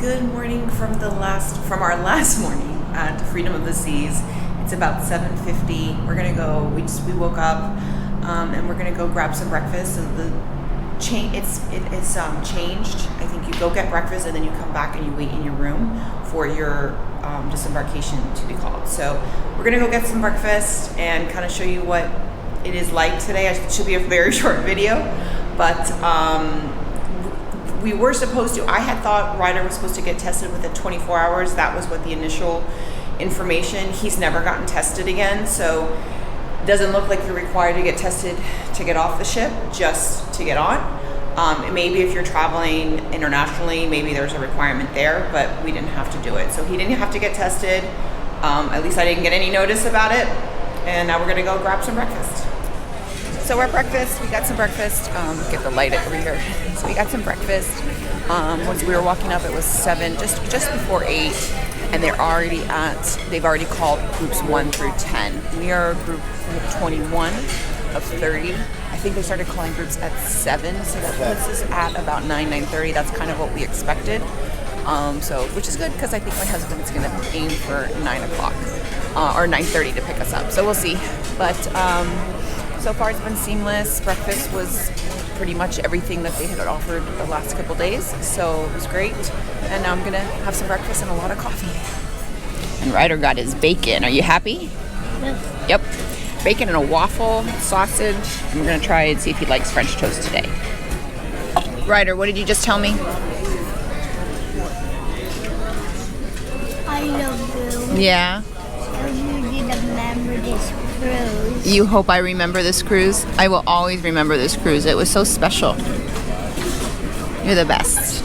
Good morning from our last morning at Freedom of the Seas. It's about 7:50. We're gonna go. We woke up and we're gonna go grab some breakfast. So it's changed. I think you go get breakfast and then you come back and you wait in your room for your disembarkation to be called. So we're gonna go get some breakfast and kind of show you what it is like today. It should be a very short video, but we were supposed to, I had thought Ryder was supposed to get tested within 24 hours. That was what the initial information. He's never gotten tested again, so it doesn't look like you're required to get tested to get off the ship, just to get on. Maybe if you're traveling internationally, maybe there's a requirement there, but we didn't have to do it. So he didn't have to get tested. At least I didn't get any notice about it. And now we're gonna go grab some breakfast. So we're at breakfast, we got some breakfast, get the light over here. So we got some breakfast. Once we were walking up, it was 7, just before 8, and they've already called groups 1 through 10. We are group 21 of 30. I think they started calling groups at 7, so that puts us at about 9:30. That's kind of what we expected. Which is good, because I think my husband is gonna aim for 9 o'clock, or 9:30 to pick us up. So we'll see, but, so far it's been seamless. Breakfast was pretty much everything that they had offered the last couple days, so it was great. And now I'm gonna have some breakfast and a lot of coffee. And Ryder got his bacon. Are you happy? Yes. Yep. Bacon and a waffle, sausage. And we're gonna try and see if he likes French toast today. Ryder, what did you just tell me? I love you. Yeah. You did remember this cruise. You hope I remember this cruise? I will always remember this cruise. It was so special. You're the best.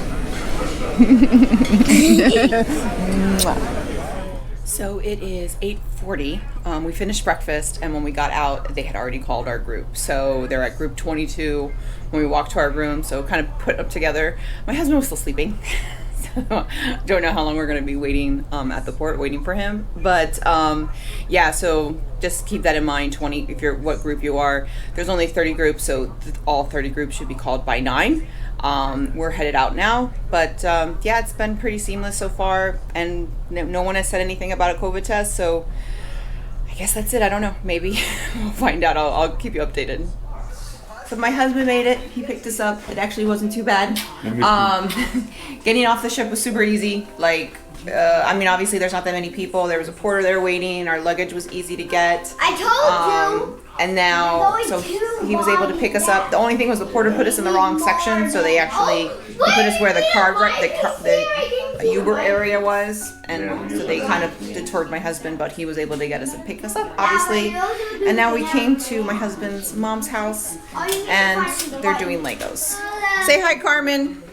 So it is 8:40. We finished breakfast, and when we got out, they had already called our group. So they're at group 22 when we walked to our room. So kind of put up together. My husband was still sleeping. Don't know how long we're going to be waiting at the port, waiting for him. But yeah, so just keep that in mind. 20, if you're what group you are. There's only 30 groups, so all 30 groups should be called by 9. We're headed out now, but yeah, it's been pretty seamless so far, and no one has said anything about a COVID test. So I guess that's it. I don't know. Maybe we'll find out. I'll keep you updated. So my husband made it. He picked us up. It actually wasn't too bad. Getting off the ship was super easy. I mean, obviously there's not that many people. There was a porter there waiting. Our luggage was easy to get. I told you. And now, so he was able to pick us up. The only thing was the porter put us in the wrong section, so they actually put us where the Uber area was, and so they kind of detoured my husband, but he was able to get us and pick us up, obviously. And now we came to my husband's mom's house, and they're doing Legos. Say hi, Carmen.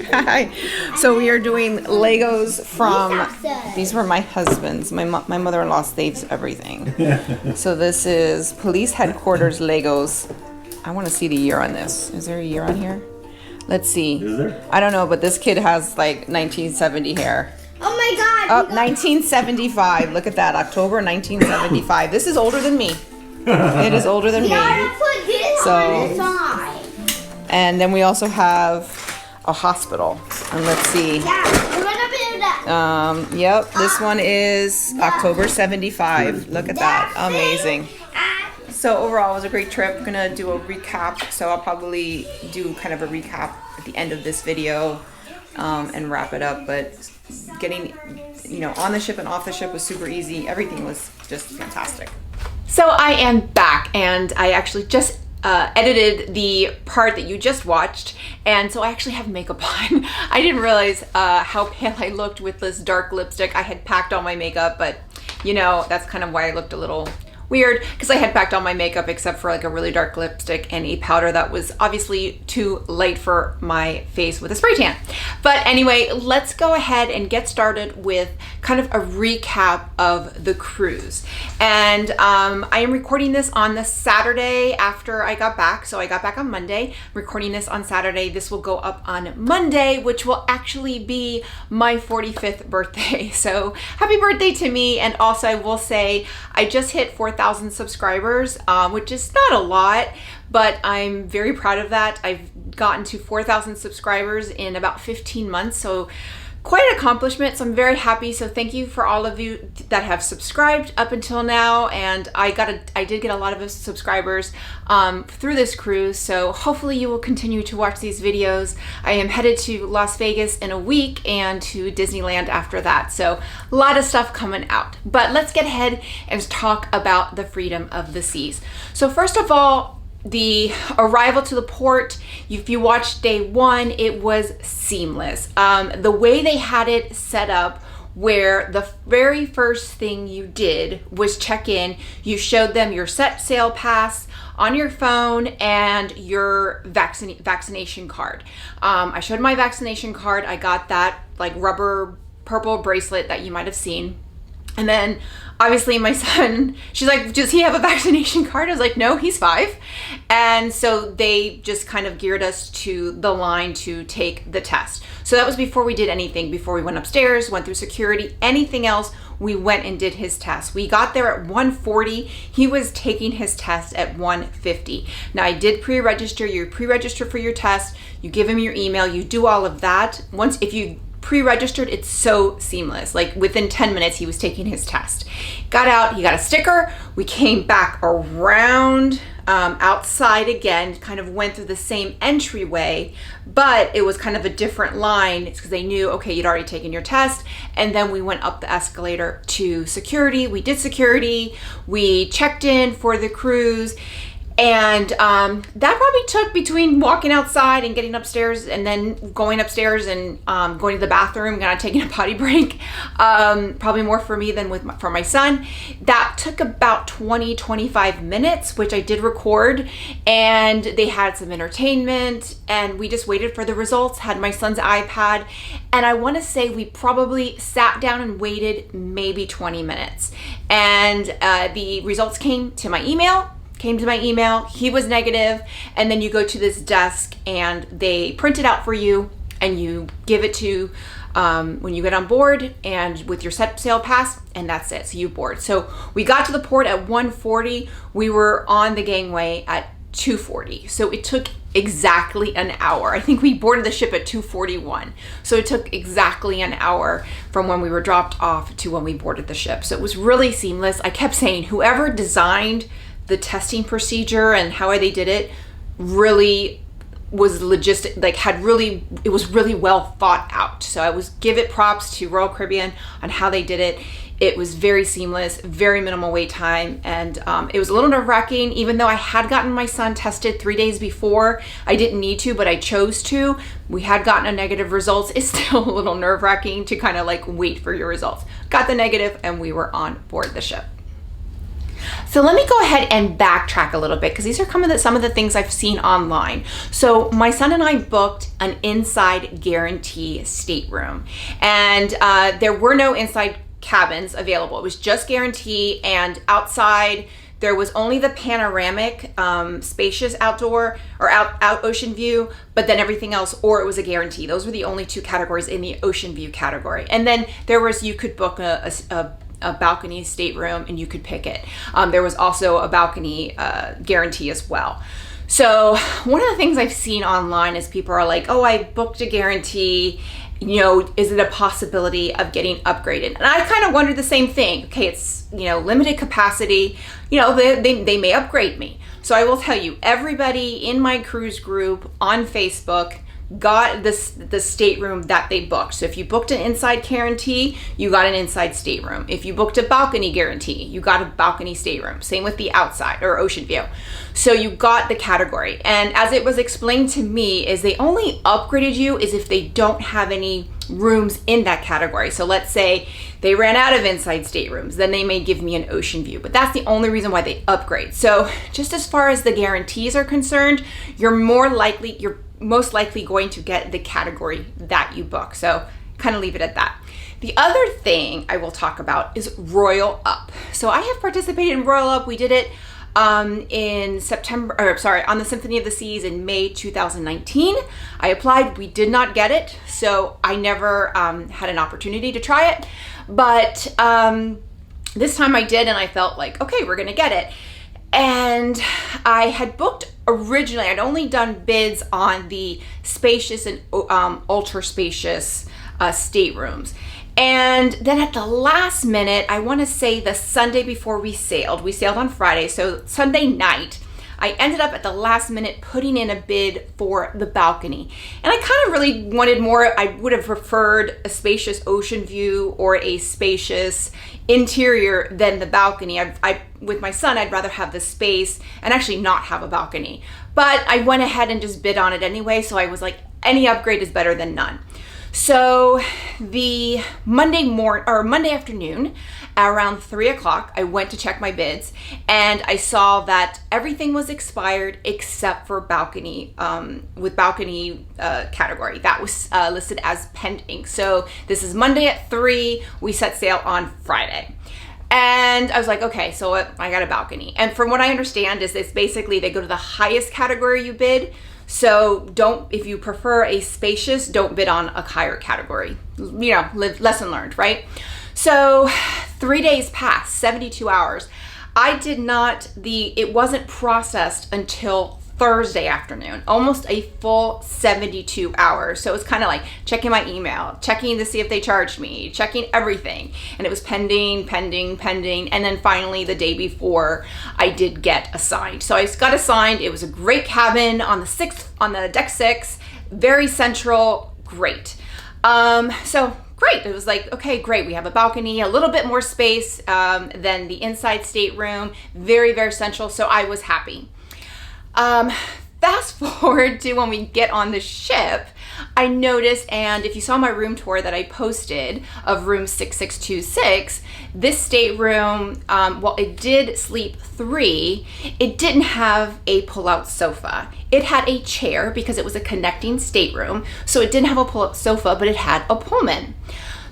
Hi. So we are doing Legos from, these were my husband's. My mother-in-law saves everything. So this is police headquarters Legos. I want to see the year on this. Is there a year on here? Let's see. Is there? I don't know, but this kid has like 1970 hair. Oh my God. Oh, 1975. Look at that. October 1975. This is older than me. It is older than me. You gotta put this on the side. And then we also have a hospital. And let's see. Yeah, we're gonna build that. Yep, this one is October 75. Look at that. Amazing. So overall, it was a great trip. I'm gonna do a recap. So I'll probably do kind of a recap at the end of this video and wrap it up. But getting, on the ship and off the ship was super easy. Everything was just fantastic. So I am back, and I actually just edited the part that you just watched, and so I actually have makeup on. I didn't realize how pale I looked with this dark lipstick. I had packed all my makeup, but that's kind of why I looked a little weird, because I had packed all my makeup except for like a really dark lipstick and a powder that was obviously too light for my face with a spray tan. But anyway, let's go ahead and get started with kind of a recap of the cruise. And I am recording this on the Saturday after I got back. So I got back on Monday, recording this on Saturday. This will go up on Monday, which will actually be my 45th birthday. So happy birthday to me. And also I will say I just hit 4,000 4,000 subscribers, which is not a lot, but I'm very proud of that. I've gotten to 4,000 subscribers in about 15 months, so quite an accomplishment. So I'm very happy. So thank you for all of you that have subscribed up until now. And I did get a lot of subscribers through this cruise. So hopefully you will continue to watch these videos. I am headed to Las Vegas in a week and to Disneyland after that. So a lot of stuff coming out. But let's get ahead and talk about the freedom of the seas. So first of all, the arrival to the port, if you watched day one, it was seamless. The way they had it set up, where the very first thing you did was check in, you showed them your set sail pass on your phone and your vaccination card. I showed my vaccination card. I got that like rubber purple bracelet that you might have seen. And then obviously my son, she's like, does he have a vaccination card? I was like, no, he's 5. And so they just kind of geared us to the line to take the test. So that was before we did anything, before we went upstairs, went through security, anything else, we went and did his test. We got there at 1:40. He was taking his test at 1:50. Now I did pre-register. You pre-register for your test. You give him your email. You do all of that. Once, if you pre-registered, it's so seamless. Like within 10 minutes, he was taking his test. Got out, he got a sticker. We came back around outside again, kind of went through the same entryway, but it was kind of a different line. It's because they knew, okay, you'd already taken your test. And then we went up the escalator to security. We did security. We checked in for the cruise. And that probably took between walking outside and getting upstairs and then going upstairs and going to the bathroom, kind of taking a potty break, probably more for me than for my son. That took about 20-25 minutes, which I did record, and they had some entertainment, and we just waited for the results, had my son's iPad, and I want to say we probably sat down and waited maybe 20 minutes. And the results came to my email. He was negative, and then you go to this desk and they print it out for you and you give it to when you get on board and with your set sail pass, and that's it. So you board. So we got to the port at 1:40. We were on the gangway at 2:40. So it took exactly an hour. I think we boarded the ship at 2:41. So it took exactly an hour from when we were dropped off to when we boarded the ship. So it was really seamless. I kept saying, whoever designed the testing procedure and how they did it really was logistic, like it was really well thought out. So I give it props to Royal Caribbean on how they did it. It was very seamless, very minimal wait time, and it was a little nerve-wracking. Even though I had gotten my son tested 3 days before, I didn't need to, but I chose to. We had gotten a negative results. It's still a little nerve-wracking to kind of like wait for your results. Got the negative, and we were on board the ship. So let me go ahead and backtrack a little bit, because these are some of the things I've seen online. So my son and I booked an inside Guaranty stateroom, and there were no inside cabins available. It was just Guaranty, and outside there was only the panoramic, spacious outdoor or out ocean view, but then everything else, or it was a Guaranty. Those were the only 2 categories in the ocean view category. And then there was, you could book a balcony stateroom and you could pick it. There was also a balcony Guaranty as well. So one of the things I've seen online is people are like, oh, I booked a Guaranty, is it a possibility of getting upgraded? And I kind of wondered the same thing. Okay, it's, limited capacity, they may upgrade me. So I will tell you, everybody in my cruise group on Facebook got the stateroom that they booked. So if you booked an inside Guaranty, you got an inside stateroom. If you booked a balcony Guaranty, you got a balcony stateroom. Same with the outside or ocean view. So you got the category. And as it was explained to me, is they only upgraded you is if they don't have any rooms in that category. So let's say they ran out of inside staterooms, then they may give me an ocean view, but that's the only reason why they upgrade. So just as far as the guarantees are concerned, you're most likely going to get the category that you book. So kind of leave it at that. The other thing I will talk about is RoyalUp. So I have participated in RoyalUp. We did it in on the Symphony of the Seas in May 2019. I applied, we did not get it. So I never had an opportunity to try it. But this time I did, and I felt like, okay, we're gonna get it. And I had booked originally, I'd only done bids on the spacious and ultra spacious staterooms. And then at the last minute, I want to say the Sunday before we sailed on Friday, so Sunday night, I ended up at the last minute putting in a bid for the balcony. And I kind of really wanted more. I would have preferred a spacious ocean view or a spacious interior than the balcony. With my son, I'd rather have the space and actually not have a balcony. But I went ahead and just bid on it anyway, so I was like, any upgrade is better than none. So the Monday afternoon, around 3 o'clock, I went to check my bids, and I saw that everything was expired except for balcony, with balcony category. That was listed as pending. So this is Monday at 3, we set sail on Friday. And I was like, okay, so I got a balcony. And from what I understand is it's basically they go to the highest category you bid. So if you prefer a spacious, don't bid on a higher category. You know, lesson learned, right? So 3 days passed, 72 hours. It wasn't processed until Thursday afternoon, almost a full 72 hours. So it was kind of like checking my email, checking to see if they charged me, checking everything. And it was pending. And then finally the day before I did get assigned. So I got assigned. It was a great cabin on the deck 6, very central, great. So great. It was like, okay, great. We have a balcony, a little bit more space than the inside stateroom, very, very central. So I was happy. Fast forward to when we get on the ship, I noticed, and if you saw my room tour that I posted of room 6626, this stateroom, while it did sleep 3, it didn't have a pull-out sofa. It had a chair because it was a connecting stateroom, so it didn't have a pull-out sofa, but it had a Pullman.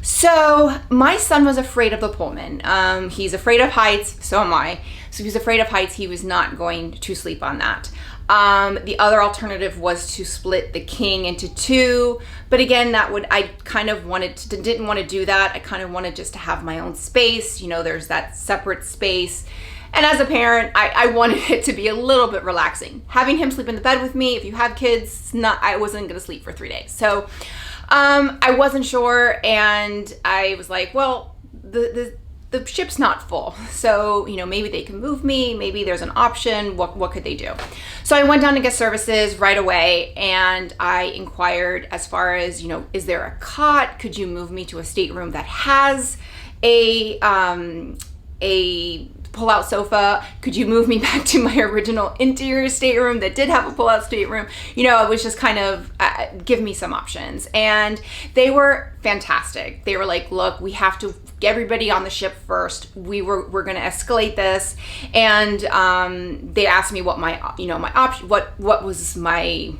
So my son was afraid of the Pullman. He's afraid of heights, so am I. So he was afraid of heights. He was not going to sleep on that. The other alternative was to split the king into 2, but again, I kind of didn't want to do that. I kind of wanted just to have my own space. You know, there's that separate space. And as a parent, I wanted it to be a little bit relaxing. Having him sleep in the bed with me, if you have kids, I wasn't going to sleep for 3 days. So I wasn't sure, and I was like, well, the ship's not full, so you know, maybe they can move me, maybe there's an option. What could they do? So I went down to guest services right away, and I inquired as far as, you know, is there a cot? Could you move me to a stateroom that has a pull-out sofa? Could you move me back to my original interior stateroom that did have a pull-out stateroom? You know, it was just kind of give me some options. And they were fantastic. They were like, look, we have to get everybody on the ship first. We're going to escalate this. And they asked me what my option, what was my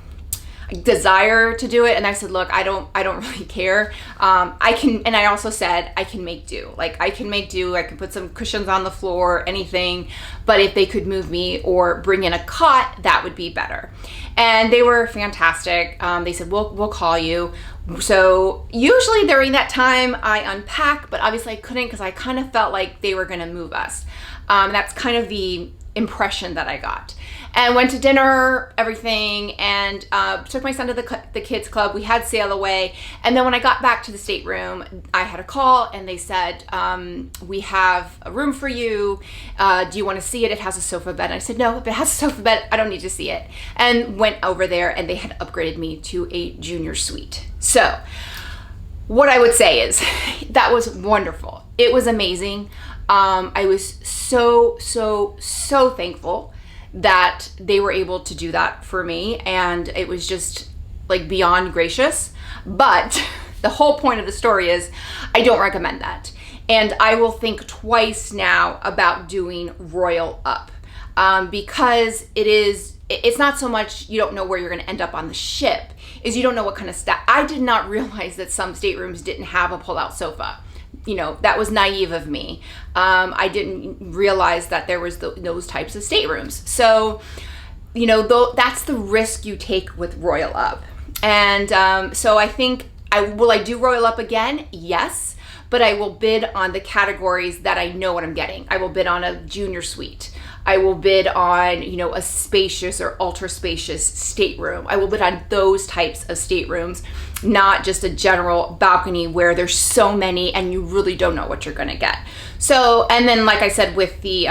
desire to do it, and I said, look, I don't really care. And I also said I can make do. Like, I can make do. I can put some cushions on the floor, anything. But if they could move me or bring in a cot, that would be better. And they were fantastic. They said, we'll call you. So usually during that time I unpack, but obviously I couldn't because I kind of felt like they were going to move us. That's kind of the impression that I got. And went to dinner, everything, and took my son to the kids club. We had sail away. And then when I got back to the stateroom, I had a call, and they said, we have a room for you. Do you want to see it? It has a sofa bed. And I said, no, if it has a sofa bed, I don't need to see it. And went over there, and they had upgraded me to a junior suite. So what I would say is that was wonderful. It was amazing. I was so thankful that they were able to do that for me, and it was just like beyond gracious. But the whole point of the story is I don't recommend that, and I will think twice now about doing RoyalUp, because it's not so much you don't know where you're going to end up on the ship, is you don't know what kind of staff. I did not realize that some staterooms didn't have a pull-out sofa. You know, that was naive of me. I didn't realize that there was those types of staterooms. So, you know, that's the risk you take with RoyalUp. And so I think, will I do RoyalUp again? Yes. but I will bid on the categories that I know what I'm getting. I will bid on a junior suite. I will bid on, you know, a spacious or ultra spacious stateroom. I will bid on those types of staterooms, not just a general balcony where there's so many and you really don't know what you're gonna get. So, and then like I said, with the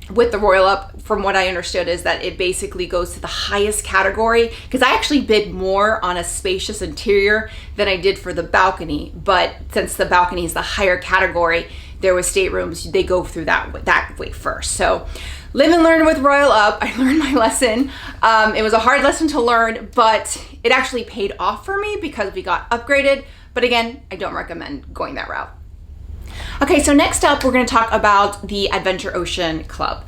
RoyalUp, from what I understood, is that it basically goes to the highest category, because I actually bid more on a spacious interior than I did for the balcony, but since the balcony is the higher category, there was staterooms, they go through that way first. So live and learn with RoyalUp. I learned my lesson. It was a hard lesson to learn, but it actually paid off for me because we got upgraded. But again, I don't recommend going that route. Okay, so next up, we're going to talk about the Adventure Ocean Club.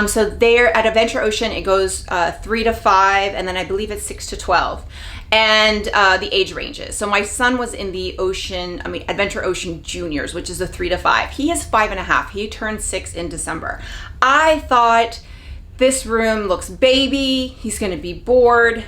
So there at Adventure Ocean, it goes 3 to 5, and then I believe it's 6 to 12. And the age ranges. So my son was in the Adventure Ocean Juniors, which is a 3 to 5. He is 5.5. He turned 6 in December. I thought, this room looks baby. He's going to be bored.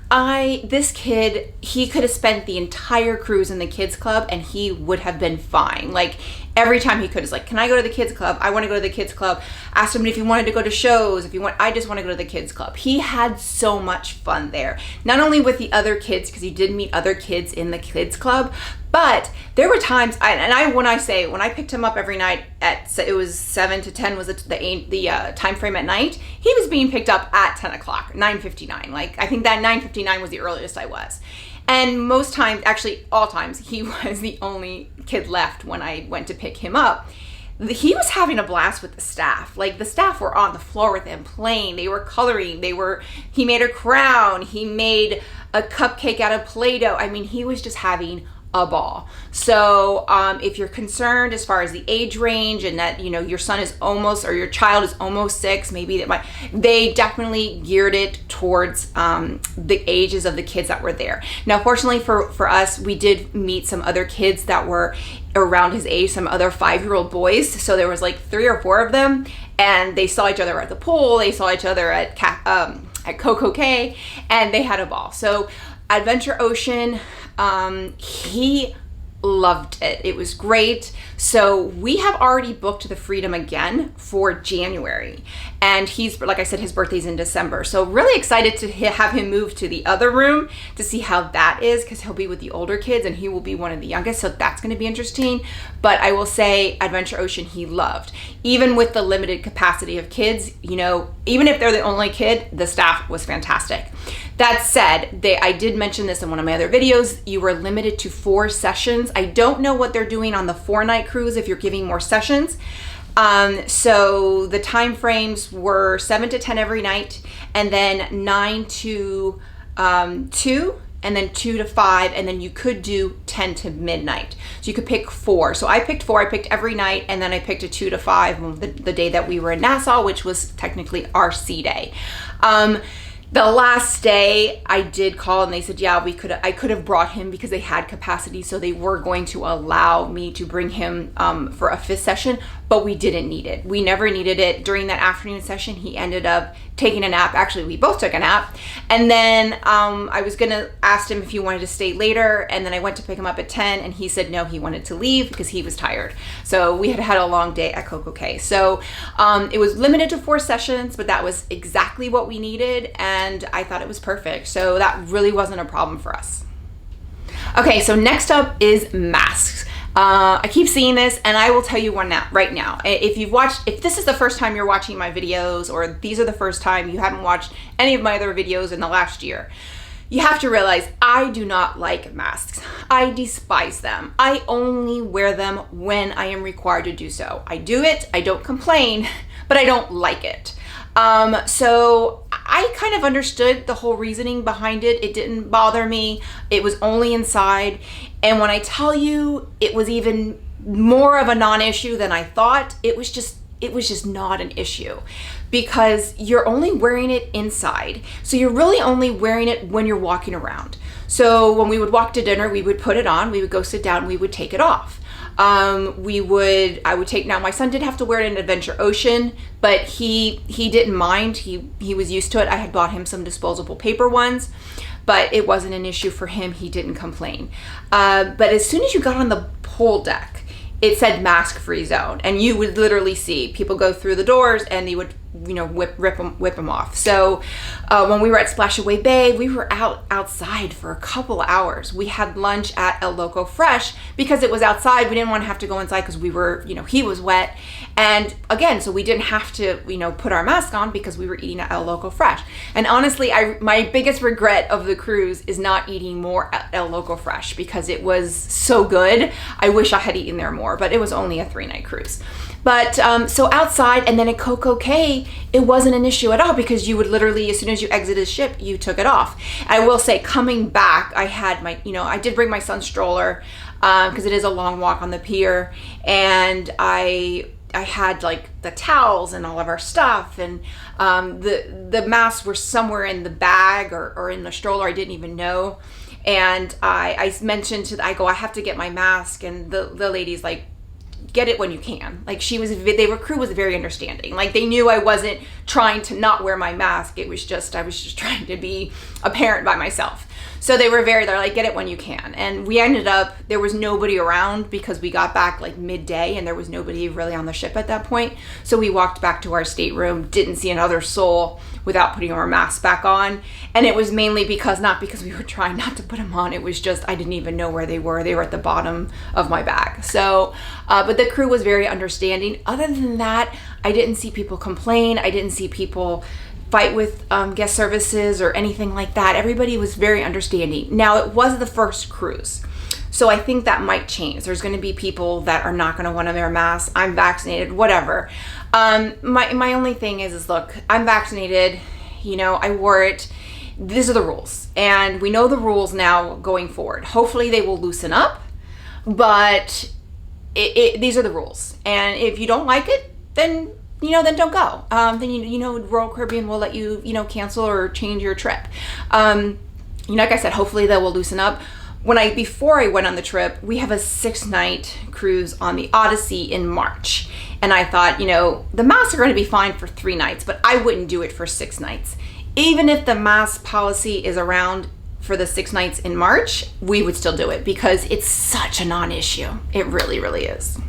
This kid, he could have spent the entire cruise in the kids club and he would have been fine. Like every time he could, is like, can I go to the kids club? I want to go to the kids club. Asked him if he wanted to go to shows. I just want to go to the kids club. He had so much fun there. Not only with the other kids, because he did meet other kids in the kids club, but there were times, when I picked him up every night it was 7 to 10 was the time frame at night, he was being picked up at 10 o'clock, 9:59. Like, I think that 9:59 was the earliest I was. And most times, actually all times, he was the only kid left when I went to pick him up. He was having a blast with the staff. Like, the staff were on the floor with him playing. They were coloring. He made a crown. He made a cupcake out of Play-Doh. I mean, he was just having a ball. So if you're concerned as far as the age range and that, you know, your son is almost, or your child is almost 6, maybe they definitely geared it towards the ages of the kids that were there. Now, fortunately for us, we did meet some other kids that were around his age, some other 5-year-old boys. So there was like 3 or 4 of them, and they saw each other at the pool. They saw each other at CocoCay, and they had a ball. So Adventure Ocean, he loved it. It was great. So we have already booked the Freedom again for January. And he's, like I said, his birthday's in December. So really excited to have him move to the other room to see how that is, because he'll be with the older kids and he will be one of the youngest. So that's going to be interesting. But I will say Adventure Ocean, he loved. Even with the limited capacity of kids, you know, even if they're the only kid, the staff was fantastic. That said, I did mention this in one of my other videos, you were limited to 4 sessions. I don't know what they're doing on the 4-night cruise if you're giving more sessions. So the time frames were 7 to 10 every night, and then 9 to 2, and then 2 to 5, and then you could do 10 to midnight. So you could pick 4. So I picked 4. I picked every night, and then I picked a 2 to 5 the day that we were in Nassau, which was technically our sea day. The last day I did call and they said, yeah, I could have brought him because they had capacity. So they were going to allow me to bring him for a 5th session, but we didn't need it. We never needed it. During that afternoon session, he ended up taking a nap. Actually, we both took a nap. And then I was going to ask him if he wanted to stay later. And then I went to pick him up at 10 and he said no, he wanted to leave because he was tired. So we had a long day at CocoCay. So it was limited to 4 sessions, but that was exactly what we needed. And I thought it was perfect. So that really wasn't a problem for us. Okay, so next up is masks. I keep seeing this, and I will tell you one right now. If this is the first time you're watching my videos, or these are the first time you haven't watched any of my other videos in the last year, you have to realize I do not like masks. I despise them. I only wear them when I am required to do so. I do it, I don't complain, but I don't like it. So I kind of understood the whole reasoning behind it. It didn't bother me. It was only inside. And when I tell you it was even more of a non-issue than I thought, it was just not an issue, because you're only wearing it inside. So you're really only wearing it when you're walking around. So when we would walk to dinner, we would put it on, we would go sit down, we would take it off. I would take, now my son did have to wear it in Adventure Ocean, but he didn't mind. He was used to it. I had bought him some disposable paper ones, but it wasn't an issue for him. He didn't complain. But as soon as you got on the pool deck, it said mask free zone, and you would literally see people go through the doors and they would, you know, whip them off. So when we were at Splashaway Bay, we were outside for a couple hours. We had lunch at El Loco Fresh because it was outside. We didn't want to have to go inside because we were, you know, he was wet. And again, so we didn't have to, you know, put our mask on because we were eating at El Loco Fresh. And honestly, my biggest regret of the cruise is not eating more at El Loco Fresh because it was so good. I wish I had eaten there more, but it was only a 3-night cruise. But so outside, and then at CocoCay, it wasn't an issue at all because you would literally, as soon as you exited the ship, you took it off. I will say, coming back, I had my, you know, I did bring my son's stroller because it is a long walk on the pier, and I had like the towels and all of our stuff, and the masks were somewhere in the bag or in the stroller. I didn't even know. And I mentioned I have to get my mask, and the lady's like, get it when you can. Like, crew was very understanding. Like, they knew I wasn't trying to not wear my mask. I was just trying to be a parent by myself. So they're like, get it when you can. And we ended up, there was nobody around because we got back like midday and there was nobody really on the ship at that point. So we walked back to our stateroom, didn't see another soul without putting our masks back on. And it was mainly not because we were trying not to put them on. It was just, I didn't even know where they were. They were at the bottom of my bag. So, but the crew was very understanding. Other than that, I didn't see people complain. I didn't see people fight with guest services or anything like that. Everybody was very understanding. Now, it was the first cruise, so I think that might change. There's going to be people that are not going to want to wear masks. I'm vaccinated, whatever. My only thing is look, I'm vaccinated. You know, I wore it. These are the rules, and we know the rules now going forward. Hopefully, they will loosen up, but these are the rules. And if you don't like it, then don't go. Then Royal Caribbean will let you, cancel or change your trip. Like I said, hopefully that will loosen up. Before I went on the trip, we have a 6-night cruise on the Odyssey in March. And I thought, the masks are going to be fine for 3 nights, but I wouldn't do it for 6 nights. Even if the mask policy is around for the 6 nights in March, we would still do it because it's such a non-issue. It really, really is.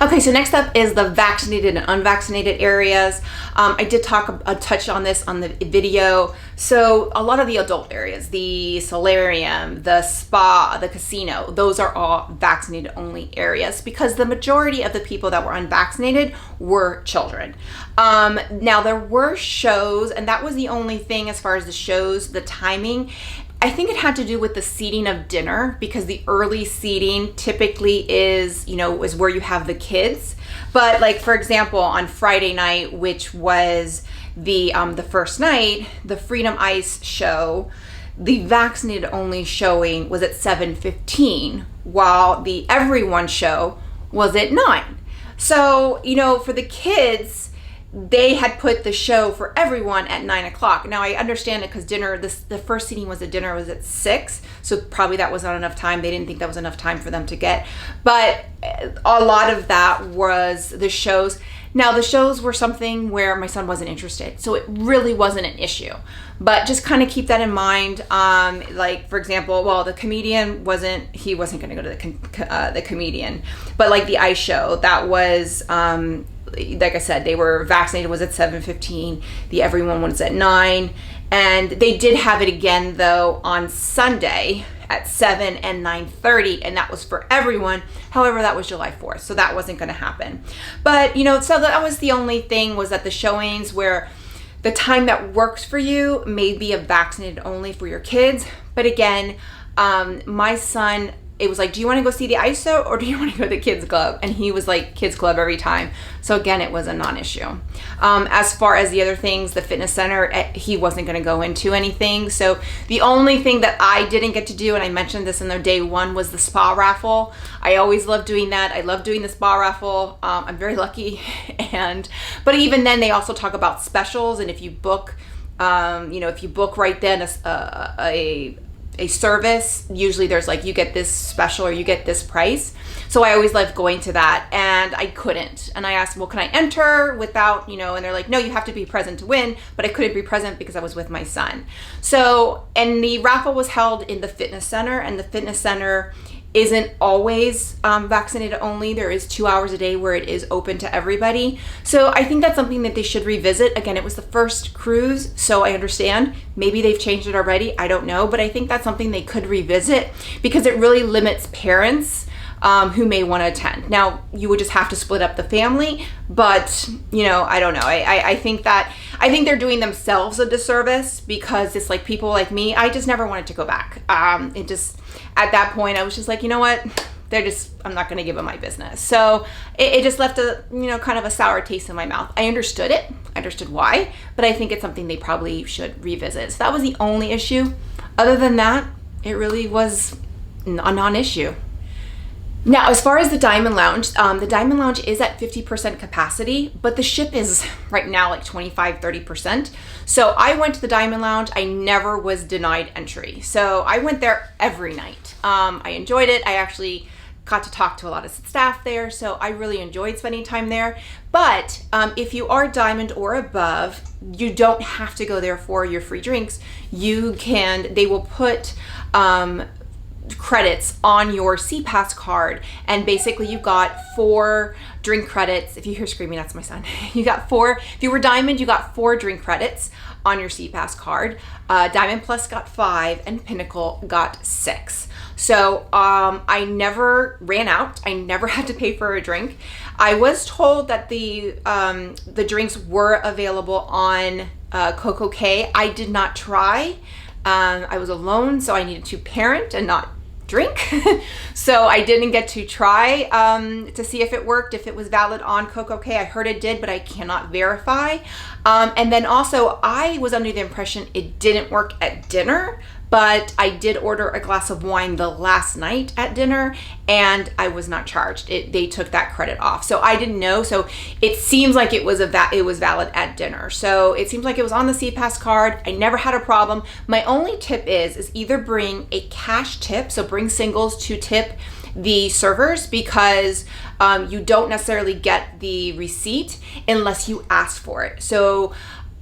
Okay, so next up is the vaccinated and unvaccinated areas. I did touch on this on the video. So a lot of the adult areas, the solarium, the spa, the casino, those are all vaccinated only areas because the majority of the people that were unvaccinated were children. Now there were shows, and that was the only thing as far as the shows, the timing. I think it had to do with the seating of dinner because the early seating typically is where you have the kids. But like, for example, on Friday night, which was the first night, the Freedom Ice show, the vaccinated only showing was at 7:15, while the Everyone show was at 9. So, for the kids, they had put the show for everyone at 9 o'clock. Now I understand it because the first seating was at 6, so probably that was not enough time. They didn't think that was enough time for them to get. But a lot of that was the shows. Now the shows were something where my son wasn't interested, so it really wasn't an issue. But just kind of keep that in mind. Like, for example, the comedian wasn't going to go to the comedian, but like the ice show, that was like I said, they were vaccinated was at 7:15. The Everyone was at 9, and they did have it again though on Sunday at 7 and 9:30, and that was for everyone. However, that was July 4th, so that wasn't going to happen. But so that was the only thing, was that the showings where the time that works for you may be a vaccinated only for your kids. But again, my son, it was like, do you want to go see the ice show or do you want to go to the kids club? And he was like, kids club every time. So again, it was a non-issue. As far as the other things, the fitness center, he wasn't going to go into anything. So the only thing that I didn't get to do, and I mentioned this in their day one, was the spa raffle. I always love doing that. I love doing the spa raffle. I'm very lucky. But even then, they also talk about specials. And if you book, right then a service, usually there's like, you get this special or you get this price. So I always loved going to that, and I couldn't. And I asked, well, can I enter without, and they're like, no, you have to be present to win. But I couldn't be present because I was with my son. So, and the raffle was held in the fitness center, and the fitness center isn't always vaccinated only. There is 2 hours a day where it is open to everybody. So I think that's something that they should revisit. Again, it was the first cruise, so I understand. Maybe they've changed it already, I don't know. But I think that's something they could revisit because it really limits parents who may want to attend. Now, you would just have to split up the family, but I don't know. I think they're doing themselves a disservice because it's like people like me, I just never wanted to go back. At that point, I was just like, you know what? I'm not going to give them my business. So it just left a, kind of a sour taste in my mouth. I understood it. I understood why, but I think it's something they probably should revisit. So that was the only issue. Other than that, it really was a non-issue. Now, as far as the Diamond Lounge is at 50% capacity, but the ship is right now like 25-30%. So I went to the Diamond Lounge. I never was denied entry. So I went there every night. I enjoyed it. I actually got to talk to a lot of staff there. So I really enjoyed spending time there. But if you are Diamond or above, you don't have to go there for your free drinks. They will put credits on your CPass card, and basically you got 4 drink credits. If you hear screaming, that's my son. You got 4. If you were Diamond, you got 4 drink credits on your CPass card. Diamond Plus got 5, and Pinnacle got 6. So I never ran out. I never had to pay for a drink. I was told that the drinks were available on CocoCay. I did not try. I was alone, so I needed to parent and not drink. So I didn't get to try to see if it worked, if it was valid on CocoCay. I heard it did, but I cannot verify. And then also, I was under the impression it didn't work at dinner, but I did order a glass of wine the last night at dinner, and I was not charged. They took that credit off, so I didn't know. So it seems like it was valid at dinner. So it seems like it was on the CPass card. I never had a problem. My only tip is either bring a cash tip, so bring singles to tip the servers, because you don't necessarily get the receipt unless you ask for it. So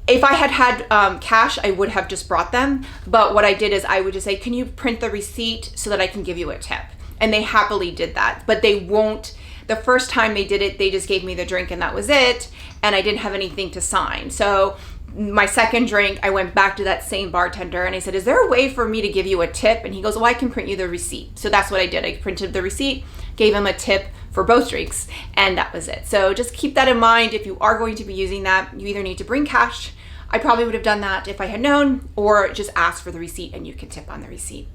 if I had cash, I would have just brought them. But what I did is I would just say, can you print the receipt so that I can give you a tip? And they happily did that. But they won't, the first time they did it, they just gave me the drink and that was it. And I didn't have anything to sign. So my second drink, I went back to that same bartender and I said, is there a way for me to give you a tip? And he goes, well, I can print you the receipt. So that's what I did. I printed the receipt, gave him a tip for both drinks, and that was it. So just keep that in mind. If you are going to be using that, you either need to bring cash. I probably would have done that if I had known, or just ask for the receipt and you can tip on the receipt.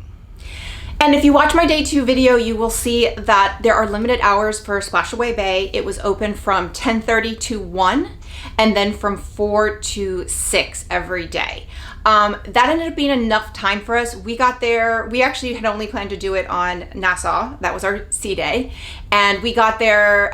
And if you watch my day 2 video, you will see that there are limited hours for Splashaway Bay. It was open from 10:30 to 1, and then from 4 to 6 every day. That ended up being enough time for us. We got there, we actually had only planned to do it on Nassau. That was our sea day. And we got there,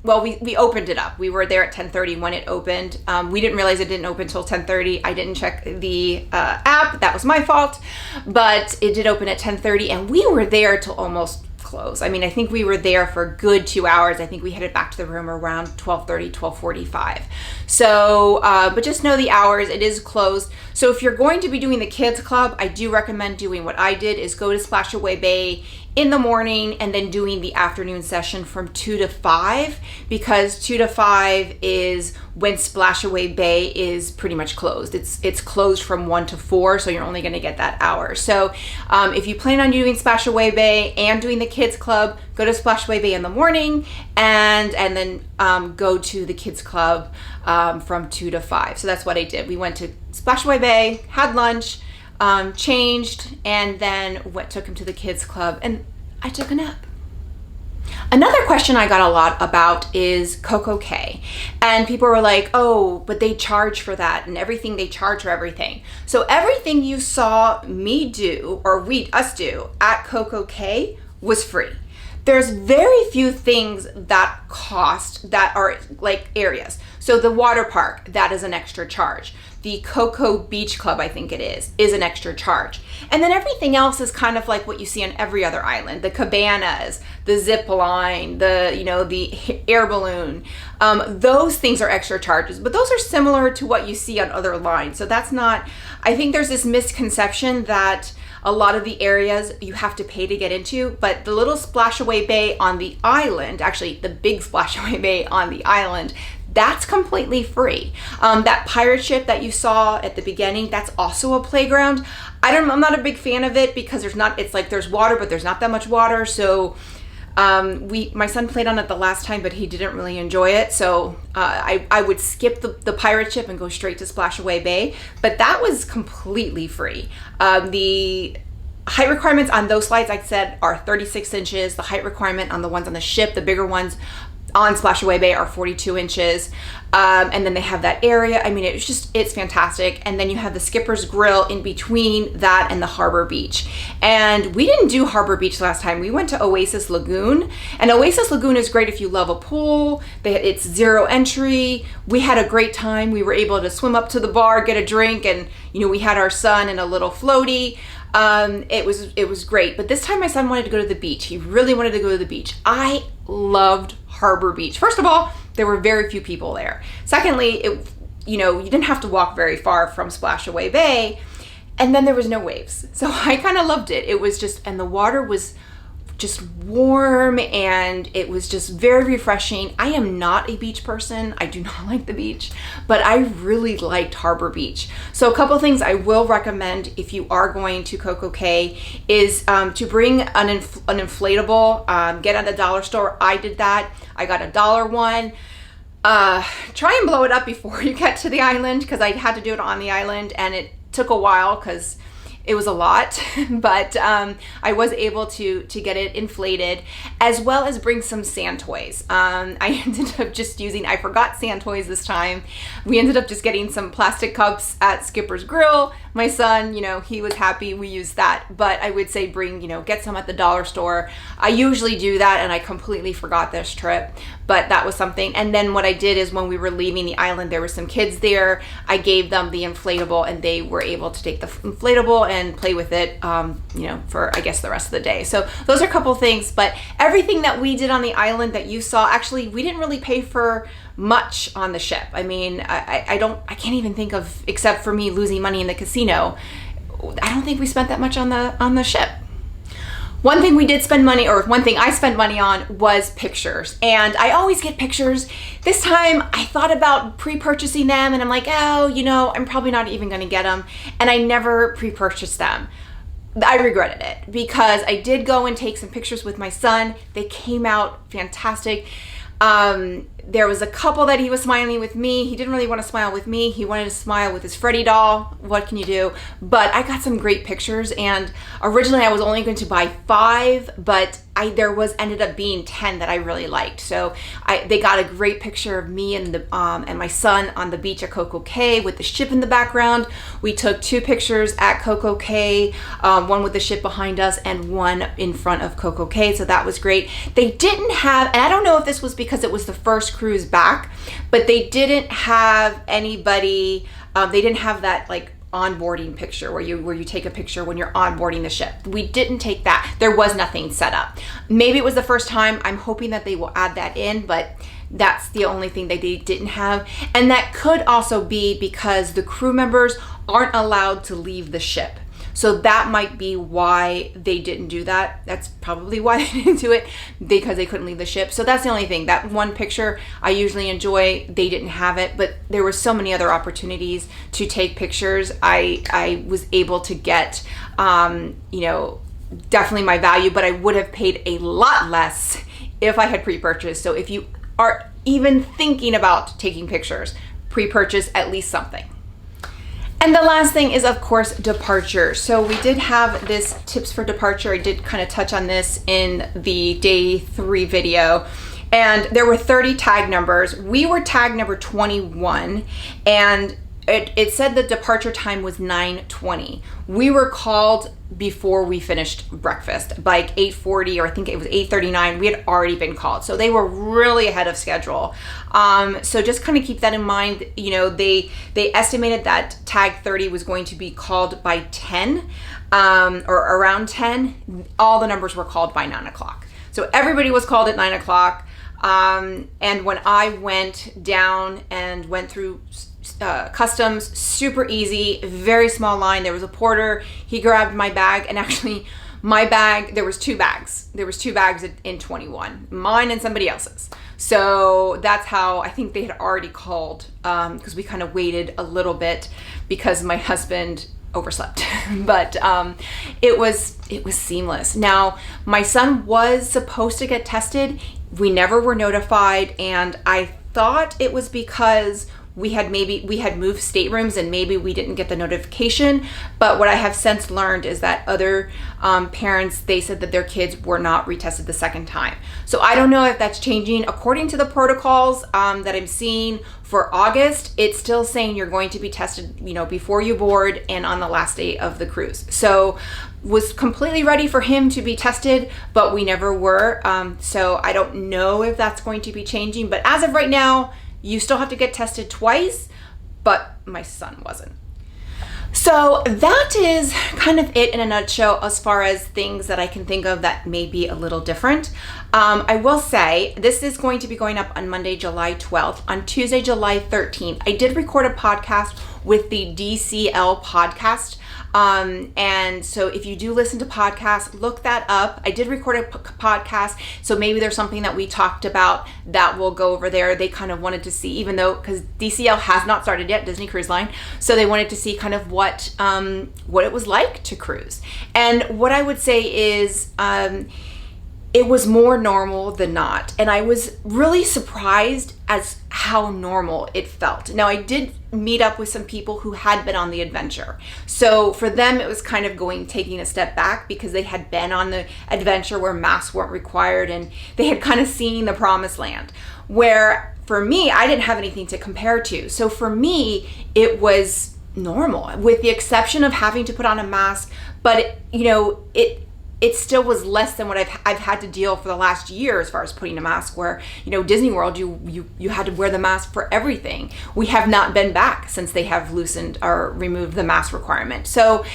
we opened it up. We were there at 10:30 when it opened. We didn't realize it didn't open until 10:30. I didn't check the app. That was my fault. But it did open at 10:30, and we were there till almost close. I mean, I think we were there for a good 2 hours. I think we headed back to the room around 12:30, 12:45. So, but just know the hours, it is closed. So if you're going to be doing the kids club, I do recommend doing what I did, is go to Splashaway Bay in the morning and then doing the afternoon session from 2 to 5, because 2 to 5 is when Splashaway Bay is pretty much closed. It's closed from 1 to 4, so you're only going to get that hour. So if you plan on doing Splashaway Bay and doing the kids club, go to Splashaway Bay in the morning and then go to the kids club from 2 to 5. So that's what I did. We went to Splashaway Bay, had lunch, changed, and then took him to the kids club, and I took a nap. Another question I got a lot about is CocoCay, and people were like, oh, but they charge for that, and everything, they charge for everything. So everything you saw me do, or us do at CocoCay, was free. There's very few things that cost, that are like areas. So the water park, that is an extra charge. The Coco Beach Club, I think it is an extra charge. And then everything else is kind of like what you see on every other island. The cabanas, the zip line, the air balloon. Those things are extra charges, but those are similar to what you see on other lines. So that's not, I think there's this misconception that A lot of the areas you have to pay to get into, but the little Splashaway Bay on the island, actually the big Splashaway Bay on the island, that's completely free. That pirate ship that you saw at the beginning, that's also a playground. I'm not a big fan of it because it's like there's water, but there's not that much water. So my son played on it the last time, but he didn't really enjoy it. So I would skip the pirate ship and go straight to Splashaway Bay, but that was completely free. The height requirements on those slides, like I said, are 36 inches. The height requirement on the ones on the ship, the bigger ones on Splashaway Bay, are 42 inches. And then they have that area. I mean, it's fantastic. And then you have the skipper's grill in between that and the harbor beach. And we didn't do harbor beach last time. We went to Oasis Lagoon, and Oasis Lagoon is great if you love a pool. It's zero entry. We had a great time. We were able to swim up to the bar, get a drink, and we had our son in a little floaty. It was great. But this time my son wanted to go to the beach. He really wanted to go to the beach. I loved Harbor Beach. First of all, there were very few people there. Secondly, you didn't have to walk very far from Splashaway Bay, and then there was no waves. So I kind of loved it. It was and the water was just warm, and it was just very refreshing. I am not a beach person. I do not like the beach, but I really liked Harbor Beach. So a couple things I will recommend if you are going to CocoCay is to bring an inflatable, get at a dollar store. I did that. I got $1 one. Try and blow it up before you get to the island, because I had to do it on the island, and it took a while because it was a lot, but I was able to get it inflated, as well as bring some sand toys. I ended up just I forgot sand toys this time. We ended up just getting some plastic cups at Skipper's Grill. My son, he was happy we used that, but I would say get some at the dollar store. I usually do that, and I completely forgot this trip, but that was something. And then what I did is when we were leaving the island, there were some kids there. I gave them the inflatable, and they were able to take the inflatable and play with it, for, I guess, the rest of the day. So those are a couple things, but everything that we did on the island that you saw, actually, we didn't really pay for much on the ship. I mean, I can't even think of, except for me losing money in the casino, I don't think we spent that much on the ship. One thing I spent money on was pictures, and I always get pictures. This time I thought about pre-purchasing them, and I'm like, I'm probably not even going to get them, and I never pre-purchased them. I regretted it because I did go and take some pictures with my son. They came out fantastic. There was a couple that he was smiling with me. He didn't really want to smile with me. He wanted to smile with his Freddy doll. What can you do? But I got some great pictures, and originally I was only going to buy 5, but ended up being 10 that I really liked. So they got a great picture of me and my son on the beach at CocoCay with the ship in the background. We took 2 pictures at CocoCay, one with the ship behind us and one in front of CocoCay. So that was great. They didn't have, and I don't know if this was because it was the first cruise back, but they didn't have anybody. They didn't have that like onboarding picture where you take a picture when you're onboarding the ship. We didn't take that. There was nothing set up. Maybe it was the first time. I'm hoping that they will add that in, but that's the only thing that they didn't have. And that could also be because the crew members aren't allowed to leave the ship. So that might be why they didn't do that. That's probably why they didn't do it, because they couldn't leave the ship. So that's the only thing. That one picture I usually enjoy, they didn't have it, but there were so many other opportunities to take pictures. I was able to get, definitely my value, but I would have paid a lot less if I had pre-purchased. So if you are even thinking about taking pictures, pre-purchase at least something. And the last thing is, of course, departure. So we did have this tips for departure. I did kind of touch on this in the day 3 video. And there were 30 tag numbers. We were tag number 21, and it said the departure time was 9:20. We were called before we finished breakfast, like 8:40, or I think it was 8:39. We had already been called, so they were really ahead of schedule. So just kind of keep that in mind. They estimated that tag 30 was going to be called by 10, or around 10. All the numbers were called by 9 o'clock. So everybody was called at 9 o'clock. And when I went down and went through customs, super easy, very small line. There was a porter. He grabbed my bag, and actually my bag, there was two bags. There was two bags in 21, mine and somebody else's. So that's how, I think they had already called, because we kind of waited a little bit because my husband overslept. But it was seamless. Now, my son was supposed to get tested. We never were notified, and I thought it was because we had moved staterooms and maybe we didn't get the notification. But what I have since learned is that other parents, they said that their kids were not retested the second time. So I don't know if that's changing. According to the protocols that I'm seeing for August, it's still saying you're going to be tested, before you board and on the last day of the cruise. So was completely ready for him to be tested, but we never were. So I don't know if that's going to be changing. But as of right now, you still have to get tested twice, but my son wasn't. So that is kind of it in a nutshell as far as things that I can think of that may be a little different. I will say this is going to be going up on Monday, July 12th. On Tuesday, July 13th, I did record a podcast with the DCL podcast. And so if you do listen to podcasts, look that up. I did record a podcast, so maybe there's something that we talked about that will go over there. They kind of wanted to see, even though, because DCL has not started yet, Disney Cruise Line, so they wanted to see kind of what it was like to cruise. And what I would say is, it was more normal than not. And I was really surprised as how normal it felt. Now, I did meet up with some people who had been on the adventure. So for them, it was kind of taking a step back because they had been on the adventure where masks weren't required and they had kind of seen the promised land. Where for me, I didn't have anything to compare to. So for me, it was normal with the exception of having to put on a mask, but it still was less than what I've had to deal for the last year as far as putting a mask, where, Disney World, you had to wear the mask for everything. We have not been back since they have loosened or removed the mask requirement. So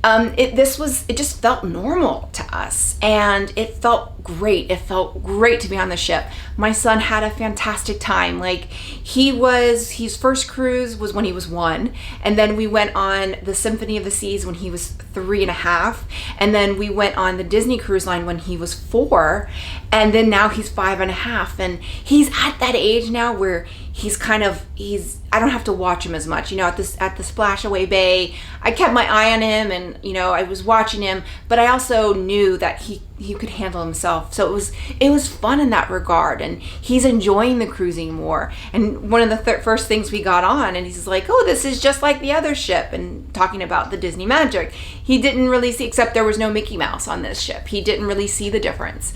it just felt normal to us, and it felt great. It felt great to be on the ship. My son had a fantastic time. Like, his first cruise was when he was 1, and then we went on the Symphony of the Seas when he was 3.5, and then we went on the Disney Cruise Line when he was 4, and then now he's 5.5, and he's at that age now where I don't have to watch him as much. At the Splashaway Bay, I kept my eye on him, and I was watching him, but I also knew that he could handle himself. So it was fun in that regard, and he's enjoying the cruising more. And one of the first things we got on, and he's like, "Oh, this is just like the other ship," and talking about the Disney magic. He didn't really see, except there was no Mickey Mouse on this ship. He didn't really see the difference.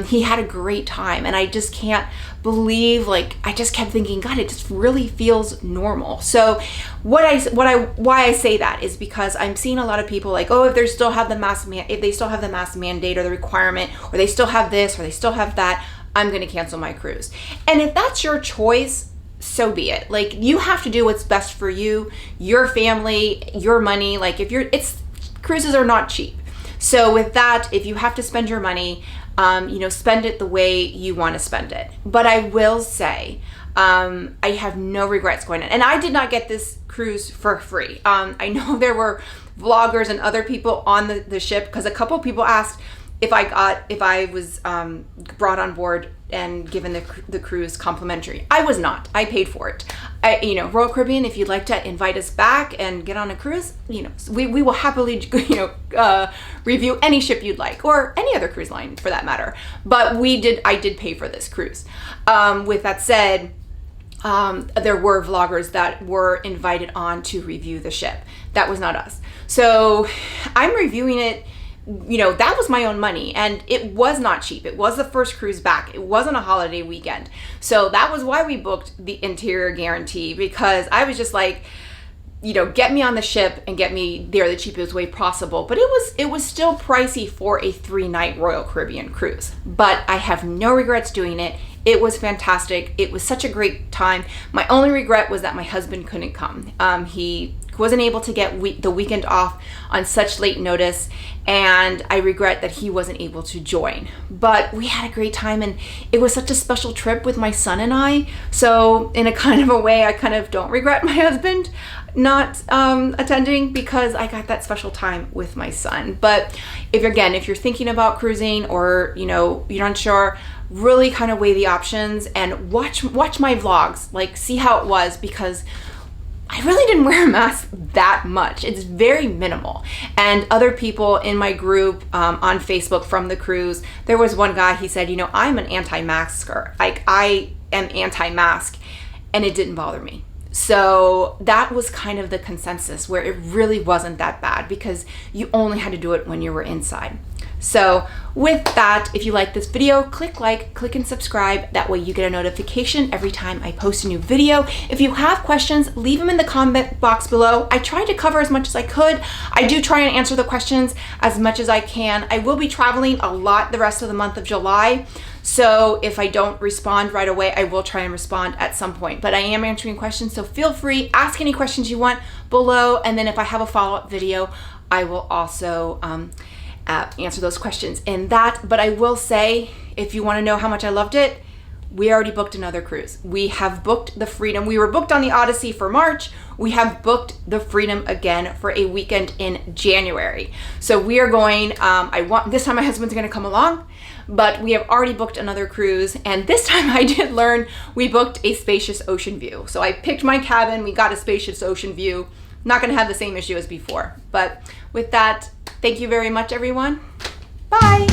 He had a great time, and I just can't believe, I just kept thinking, God, it just really feels normal. So why I say that is because I'm seeing a lot of people like, oh, if they still have the mask mandate or the requirement, or they still have this or they still have that, I'm going to cancel my cruise. And if that's your choice, so be it. You have to do what's best for you, your family, your money. Cruises are not cheap. So with that, if you have to spend your money, spend it the way you want to spend it. But I will say, I have no regrets going in. And I did not get this cruise for free. I know there were vloggers and other people on the ship, because a couple of people asked if I was brought on board and given the cruise complimentary. I was not. I paid for it. Royal Caribbean, if you'd like to invite us back and get on a cruise, we will happily, review any ship you'd like, or any other cruise line for that matter. But I did pay for this cruise. With that said, there were vloggers that were invited on to review the ship. That was not us. So I'm reviewing it. That was my own money, and it was not cheap. It was the first cruise back. It wasn't a holiday weekend. So that was why we booked the interior guarantee, because I was just like, get me on the ship and get me there the cheapest way possible. But it was still pricey for a 3-night Royal Caribbean cruise. But I have no regrets doing it. It was fantastic. It was such a great time. My only regret was that my husband couldn't come. He wasn't able to get the weekend off on such late notice, and I regret that he wasn't able to join. But we had a great time, and it was such a special trip with my son and I. So in a kind of a way, I kind of don't regret my husband not attending, because I got that special time with my son. But if you're thinking about cruising, or you're unsure, really kind of weigh the options and watch my vlogs, like see how it was, because I really didn't wear a mask that much. It's very minimal. And other people in my group on Facebook from the cruise, there was one guy, he said, I'm an anti-masker. Like, I am anti-mask, and it didn't bother me. So that was kind of the consensus, where it really wasn't that bad, because you only had to do it when you were inside. So with that, if you like this video, click like, click and subscribe. That way you get a notification every time I post a new video. If you have questions, leave them in the comment box below. I tried to cover as much as I could. I do try and answer the questions as much as I can. I will be traveling a lot the rest of the month of July. So if I don't respond right away, I will try and respond at some point. But I am answering questions, so feel free, ask any questions you want below. And then if I have a follow-up video, I will also answer those questions in that. But I will say, if you want to know how much I loved it, we already booked another cruise. We have booked the Freedom. We were booked on the Odyssey for March. We have booked the Freedom again for a weekend in January. So we are going, this time my husband's gonna come along, but we have already booked another cruise. And this time I did learn we booked a spacious ocean view. So I picked my cabin, we got a spacious ocean view. Not gonna have the same issue as before. But with that, thank you very much, everyone. Bye.